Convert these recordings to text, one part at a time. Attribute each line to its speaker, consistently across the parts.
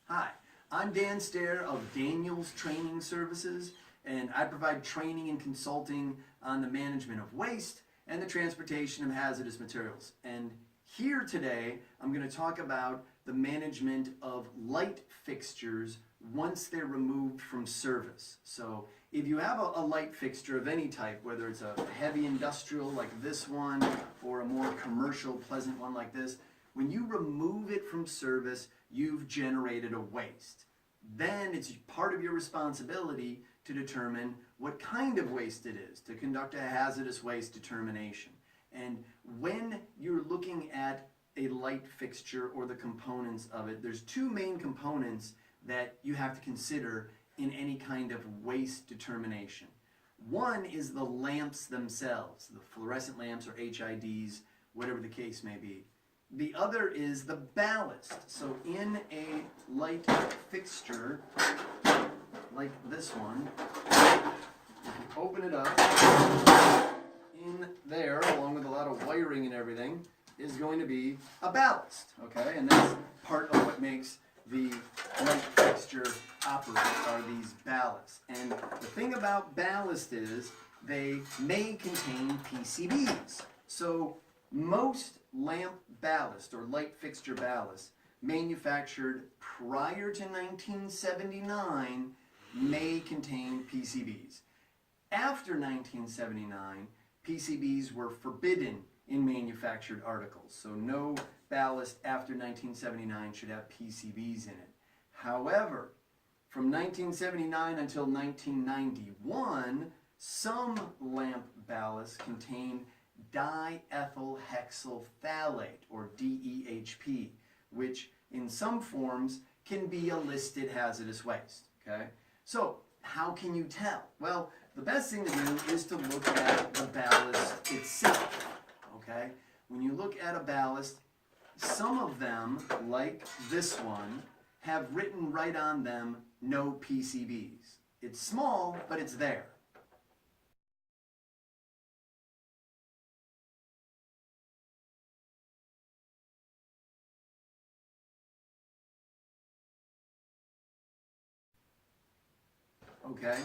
Speaker 1: Hi, I'm Dan Stair of Daniel's Training Services, and I provide training and consulting on the management of waste and the transportation of hazardous materials. And here today, I'm going to talk about the management of light fixtures once they're removed from service. So if you have a light fixture of any type, whether it's a heavy industrial like this one or a more commercial pleasant one like this, when you remove it from service, you've generated a waste. Then it's part of your responsibility to determine what kind of waste it is, to conduct a hazardous waste determination. And when you're looking at a light fixture or the components of it, there's two main components that you have to consider in any kind of waste determination. One is the lamps themselves, the fluorescent lamps or HIDs, whatever the case may be. The other is the ballast. So in a light fixture like this one, if you open it up, in there, along with a lot of wiring and everything, is going to be a ballast, okay? And that's part of what makes the light fixture operate, are these ballasts. And the thing about ballast is they may contain PCBs. So most lamp ballast or light fixture ballast manufactured prior to 1979 may contain PCBs. After 1979, PCBs were forbidden in manufactured articles. So no ballast after 1979 should have PCBs in it. However, from 1979 until 1991, some lamp ballasts contained diethyl hexyl phthalate, or DEHP, which in some forms can be a listed hazardous waste. Okay? So how can you tell? Well, the best thing to do is to look at the ballast itself. Okay? When you look at a ballast, some of them, like this one, have written right on them, no PCBs. It's small, but it's there. Okay?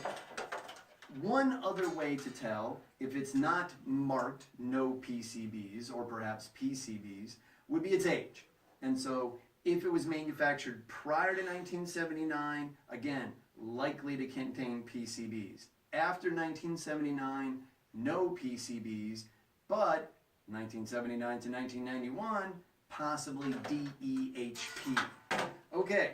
Speaker 1: One other way to tell if it's not marked no PCBs or perhaps PCBs would be its age. And so if it was manufactured prior to 1979, again, likely to contain PCBs. After 1979, no PCBs, but 1979 to 1991, possibly DEHP. Okay,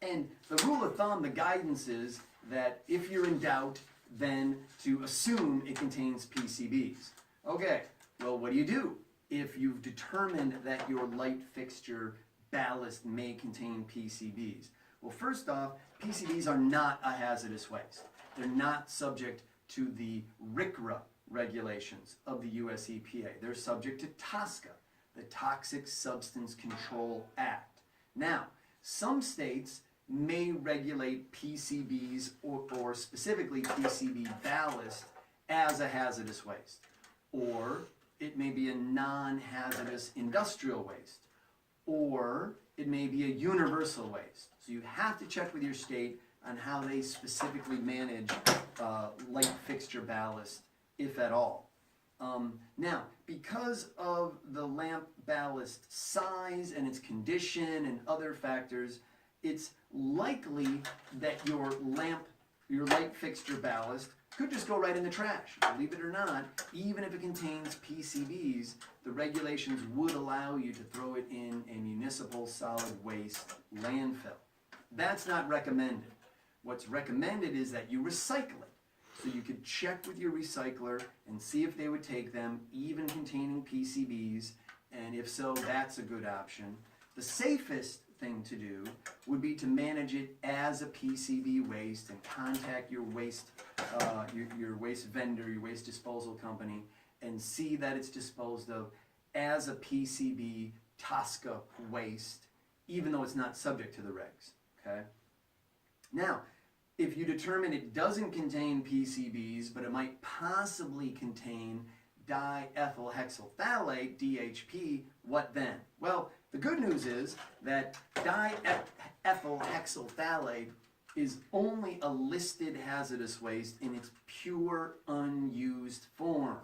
Speaker 1: and the rule of thumb, the guidance is that if you're in doubt, then to assume it contains PCBs. Okay, well, what do? If you've determined that your light fixture ballast may contain PCBs? Well, first off, PCBs are not a hazardous waste. They're not subject to the RCRA regulations of the US EPA. They're subject to TSCA, the Toxic Substance Control Act. Now, some states may regulate PCBs or specifically PCB ballast as a hazardous waste. Or it may be a non-hazardous industrial waste. Or it may be a universal waste. So you have to check with your state on how they specifically manage light fixture ballast, if at all. Now, because of the lamp ballast size and its condition and other factors, it's likely that your light fixture ballast could just go right in the trash. Believe it or not, even if it contains PCBs, the regulations would allow you to throw it in a municipal solid waste landfill. That's not recommended. What's recommended is that you recycle it. So you could check with your recycler and see if they would take them, even containing PCBs, and if so, that's a good option. The safest thing to do would be to manage it as a PCB waste and contact your waste vendor, your waste disposal company, and see that it's disposed of as a PCB TSCA waste, even though it's not subject to the regs. Okay? Now, if you determine it doesn't contain PCBs, but it might possibly contain diethyl hexyl phthalate, DHP, what then? Well, the good news is that ethyl hexyl phthalate is only a listed hazardous waste in its pure unused form.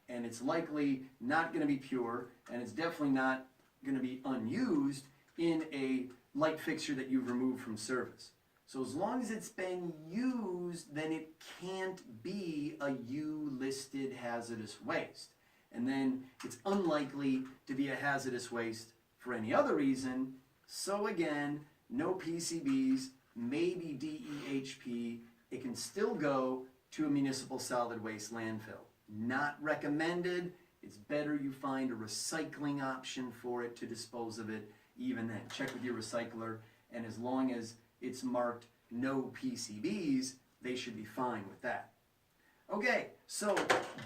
Speaker 1: And it's likely not going to be pure, and it's definitely not going to be unused in a light fixture that you've removed from service. So as long as it's been used, then it can't be a U-listed hazardous waste. And then it's unlikely to be a hazardous waste for any other reason. So again, no PCBs, maybe DEHP. It can still go to a municipal solid waste landfill. Not recommended. It's better you find a recycling option for it to dispose of it. Even then, check with your recycler, and as long as it's marked no PCBs, they should be fine with that. Okay, so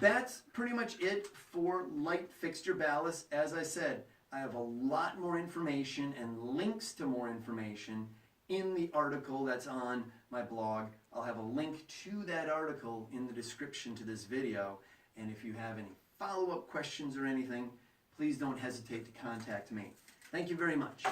Speaker 1: that's pretty much it for light fixture ballast. As I said, I have a lot more information and links to more information in the article that's on my blog. I'll have a link to that article in the description to this video. And if you have any follow-up questions or anything, please don't hesitate to contact me. Thank you very much.